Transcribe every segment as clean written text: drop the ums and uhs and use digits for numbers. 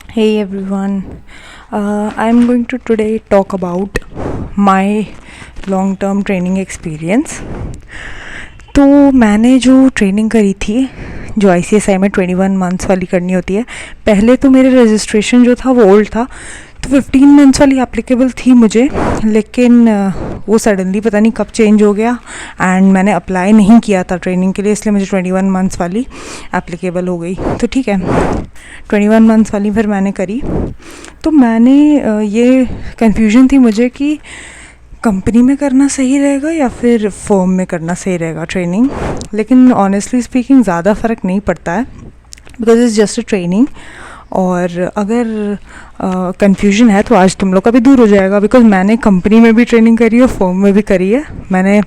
Hey everyone, I'm going to today talk about my long term training experience. तो मैंने जो training करी थी, जो ICSI में 21 मंथ्स वाली करनी होती है, पहले तो मेरे रजिस्ट्रेशन जो था वो ओल्ड था, तो 15 मंथ्स वाली एप्लीकेबल थी मुझे, लेकिन वो सडनली पता नहीं कब चेंज हो गया एंड मैंने अप्लाई नहीं किया था ट्रेनिंग के लिए, इसलिए मुझे 21 मंथ्स वाली एप्लीकेबल हो गई। तो ठीक है, 21 मंथ्स वाली फिर मैंने करी। तो मैंने ये कन्फ्यूजन थी मुझे कि कंपनी में करना सही रहेगा या फिर फर्म में करना सही रहेगा ट्रेनिंग। लेकिन ऑनेस्टली स्पीकिंग ज़्यादा फ़र्क नहीं पड़ता है, because it's just a training. और अगर कन्फ्यूजन है तो आज तुम लोग का भी दूर हो जाएगा, बिकॉज मैंने कंपनी में भी ट्रेनिंग करी है, फर्म में भी करी है। मैंने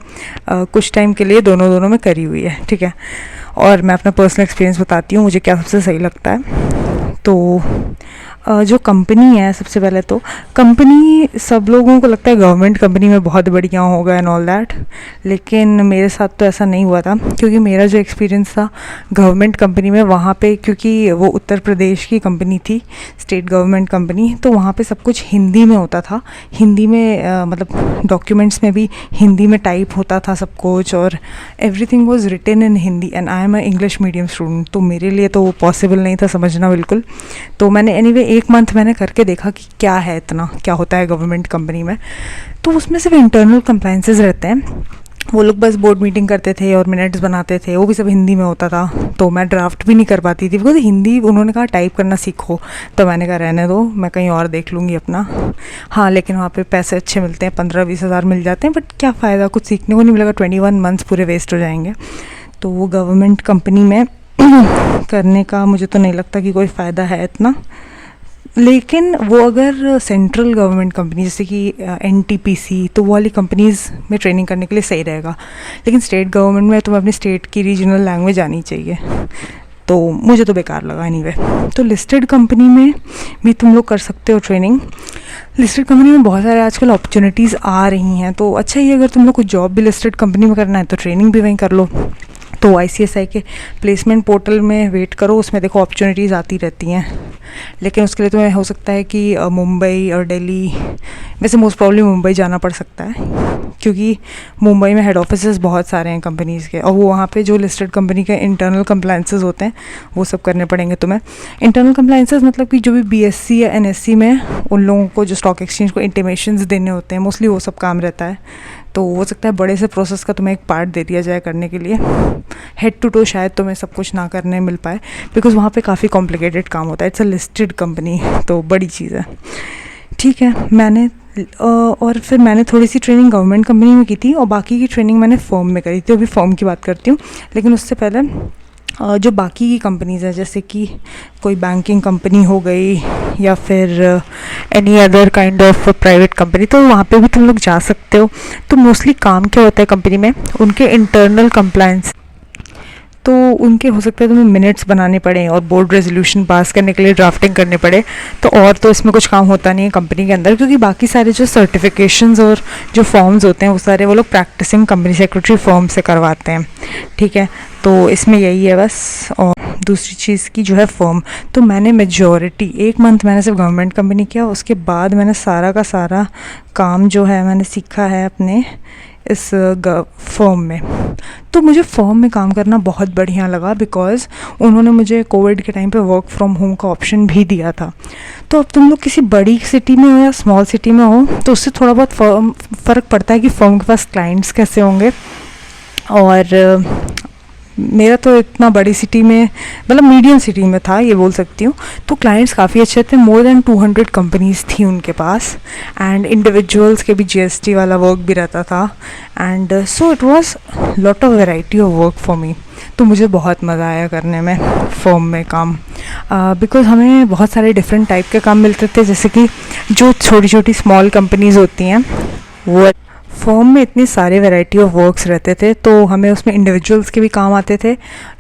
कुछ टाइम के लिए दोनों में करी हुई है, ठीक है। और मैं अपना पर्सनल एक्सपीरियंस बताती हूँ मुझे क्या सबसे सही लगता है। तो जो कंपनी है, सबसे पहले तो कंपनी सब लोगों को लगता है गवर्नमेंट कंपनी में बहुत बढ़िया होगा एंड ऑल दैट, लेकिन मेरे साथ तो ऐसा नहीं हुआ था, क्योंकि मेरा जो एक्सपीरियंस था गवर्नमेंट कंपनी में, वहाँ पे क्योंकि वो उत्तर प्रदेश की कंपनी थी, स्टेट गवर्नमेंट कंपनी, तो वहाँ पे सब कुछ हिंदी में होता था। हिंदी में मतलब डॉक्यूमेंट्स में भी हिंदी में टाइप होता था सब कुछ, और everything was written in Hindi and I am a English medium student, तो मेरे लिए तो पॉसिबल नहीं था समझना बिल्कुल। तो मैंने एनीवे 1 मंथ मैंने करके देखा कि क्या है, इतना क्या होता है गवर्नमेंट कंपनी में। तो उसमें सिर्फ इंटरनल कंप्लायंसेस रहते हैं, वो लोग बस बोर्ड मीटिंग करते थे और मिनट्स बनाते थे, वो भी सब हिंदी में होता था। तो मैं ड्राफ्ट भी नहीं कर पाती थी, बिकॉज हिंदी उन्होंने कहा टाइप करना सीखो, तो मैंने कहा रहने दो, मैं कहीं और देख लूँगी अपना। हाँ, लेकिन वहाँ पे पैसे अच्छे मिलते हैं, 15-20 हज़ार मिल जाते हैं, बट क्या फ़ायदा, कुछ सीखने को नहीं मिलेगा, 21 मंथ्स पूरे वेस्ट हो जाएंगे। तो वो गवर्नमेंट कंपनी में करने का मुझे तो नहीं लगता कि कोई फ़ायदा है इतना। लेकिन वो अगर सेंट्रल गवर्नमेंट कंपनी जैसे कि NTPC, तो वो वाली कंपनीज़ में ट्रेनिंग करने के लिए सही रहेगा। लेकिन स्टेट गवर्नमेंट में तुम्हें अपनी स्टेट की रीजनल लैंग्वेज आनी चाहिए, तो मुझे तो बेकार लगा एनीवे। तो लिस्टेड कंपनी में भी तुम लोग कर सकते हो ट्रेनिंग। लिस्टेड कंपनी में बहुत सारे आजकल अपॉर्चुनिटीज़ आ रही हैं, तो अच्छा ही अगर तुम लोग को जॉब भी लिस्टेड कंपनी में करना है तो ट्रेनिंग भी वहीं कर लो। तो ICSI के प्लेसमेंट पोर्टल में वेट करो, उसमें देखो अपॉर्चुनिटीज़ आती रहती हैं। लेकिन उसके लिए तुम्हें हो सकता है कि मुंबई और दिल्ली, वैसे मोस्ट प्रॉब्ली मुंबई जाना पड़ सकता है, क्योंकि मुंबई में हेड ऑफिसेस बहुत सारे हैं कंपनीज़ के, और वो वहाँ पे जो लिस्टेड कंपनी के इंटरनल कंप्लायंसेस होते हैं वो सब करने पड़ेंगे तुम्हें। इंटरनल कंप्लायंसेस मतलब कि जो भी BSc या NSC में उन लोगों को जो स्टॉक एक्सचेंज को इंटीमेशंस देने होते हैं, मोस्टली वो सब काम रहता है। तो हो सकता है बड़े से प्रोसेस का तुम्हें एक पार्ट दे दिया जाए करने के लिए। हेड टू टो शायद तुम्हें सब कुछ ना करने मिल पाए, बिकॉज वहाँ पे काफ़ी कॉम्प्लिकेटेड काम होता है, इट्स अ लिस्टेड कंपनी, तो बड़ी चीज़ है। ठीक है, मैंने और फिर मैंने थोड़ी सी ट्रेनिंग गवर्नमेंट कंपनी में की थी, और बाकी की ट्रेनिंग मैंने फर्म में करी थी। अभी फर्म की बात करती हूँ, लेकिन उससे पहले जो बाकी की कंपनीज़ हैं, जैसे कि कोई बैंकिंग कंपनी हो गई या फिर any other kind of private company, तो वहाँ पे भी तुम लोग जा सकते हो। तो मोस्टली काम क्या होता है कंपनी में, उनके इंटरनल कंप्लायंस, तो उनके हो सकता है तुम्हें मिनट्स बनाने पड़े और बोर्ड रेजोल्यूशन पास करने के लिए ड्राफ्टिंग करने पड़े। तो और तो इसमें कुछ काम होता नहीं है कंपनी के अंदर, क्योंकि बाकी सारे जो सर्टिफिकेशंस और जो फॉर्म्स होते हैं वो सारे वो लोग प्रैक्टिसिंग कंपनी सेक्रेटरी फॉर्म से करवाते हैं, ठीक है। तो इसमें यही है बस। और दूसरी चीज़ की जो है फर्म, तो मैंने मेजॉरिटी 1 मंथ मैंने सिर्फ गवर्नमेंट कंपनी किया, उसके बाद मैंने सारा का सारा काम जो है मैंने सीखा है अपने इस फर्म में। तो मुझे फर्म में काम करना बहुत बढ़िया लगा, बिकॉज़ उन्होंने मुझे कोविड के टाइम पे वर्क फ्रॉम होम का ऑप्शन भी दिया था। तो अब तुम लोग किसी बड़ी सिटी में हो या स्मॉल सिटी में हो, तो उससे थोड़ा बहुत फ़र्क पड़ता है कि फर्म के पास क्लाइंट्स कैसे होंगे। और मेरा तो इतना बड़ी सिटी में, मतलब मीडियम सिटी में था, ये बोल सकती हूँ, तो क्लाइंट्स काफ़ी अच्छे थे। मोर देन 200 कंपनीज़ थी उनके पास, एंड इंडिविजुअल्स के भी GST वाला वर्क भी रहता था, and so it was lot of variety of work for me. तो मुझे बहुत मज़ा आया करने में फर्म में काम, बिकॉज़ हमें बहुत सारे डिफरेंट टाइप के काम मिलते थे, जैसे कि जो छोटी छोटी स्मॉल कंपनीज़ होती हैं वो फर्म में इतनी सारे वैरायटी ऑफ वर्क्स रहते थे, तो हमें उसमें इंडिविजुअल्स के भी काम आते थे,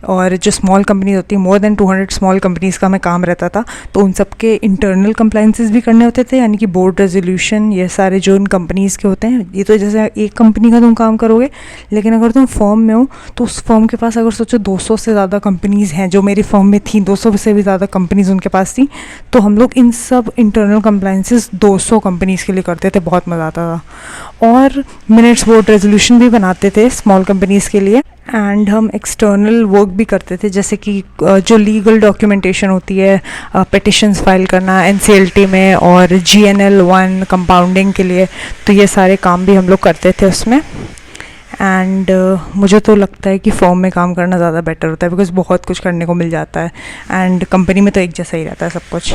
और जो स्मॉल कंपनीज होती है, मोर देन 200 स्मॉल कंपनीज़ का हमें काम रहता था, तो उन सब के इंटरनल कंप्लाइंसेस भी करने होते थे, यानी कि बोर्ड रेजोल्यूशन, ये सारे जो इन कंपनीज़ के होते हैं। ये तो जैसे एक कंपनी का तुम काम करोगे, लेकिन अगर तुम फर्म में हो तो उस फर्म के पास अगर सोचो 200 से ज़्यादा कंपनीज़ हैं, जो मेरी फर्म में थी 200 से भी ज़्यादा कंपनीज़ उनके पास थी, तो हम लोग इन सब इंटरनल कंप्लाइंसेस 200 कंपनीज़ के लिए करते थे। बहुत मज़ा आता था। और मिनट्स बोर्ड रेजोल्यूशन भी बनाते थे स्मॉल कंपनीज़ के लिए। एंड हम एक्सटर्नल वर्क भी करते थे, जैसे कि जो लीगल डॉक्यूमेंटेशन होती है, पिटिशंस फाइल करना NCLT में, और GNL1 कंपाउंडिंग के लिए, तो ये सारे काम भी हम लोग करते थे उसमें। एंड मुझे तो लगता है कि फर्म में काम करना ज़्यादा बेटर होता है, बिकॉज़ बहुत कुछ करने को मिल जाता है, एंड कंपनी में तो एक जैसा ही रहता है सब कुछ।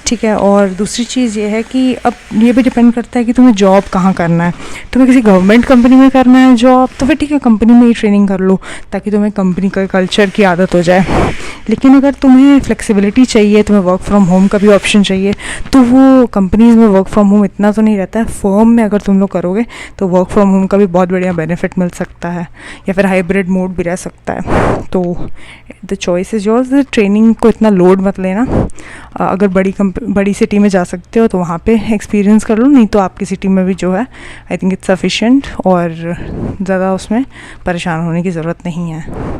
ठीक है। और दूसरी चीज़ ये है कि अब ये भी डिपेंड करता है कि तुम्हें जॉब कहाँ करना है। तुम्हें किसी गवर्नमेंट कंपनी में करना है जॉब, तो फिर ठीक है, कंपनी में ही ट्रेनिंग कर लो, ताकि तुम्हें कंपनी का कल्चर की आदत हो जाए। लेकिन अगर तुम्हें फ्लेक्सिबिलिटी चाहिए, तुम्हें वर्क फ्रॉम होम का भी ऑप्शन चाहिए, तो वो कंपनीज़ में वर्क फ्रॉम होम इतना तो नहीं रहता है। फर्म में अगर तुम लोग करोगे तो वर्क फ्रॉम होम का भी बहुत बढ़िया बेनिफिट मिल सकता है, या फिर हाइब्रिड मोड भी रह सकता है। तो the choice is yours. Training को इतना लोड मत लेना। अगर बड़ी सिटी में जा सकते हो तो वहाँ पे एक्सपीरियंस कर लो, नहीं तो आपकी सिटी में भी जो है, आई थिंक इट्स सफिशिएंट, और ज़्यादा उसमें परेशान होने की ज़रूरत नहीं है।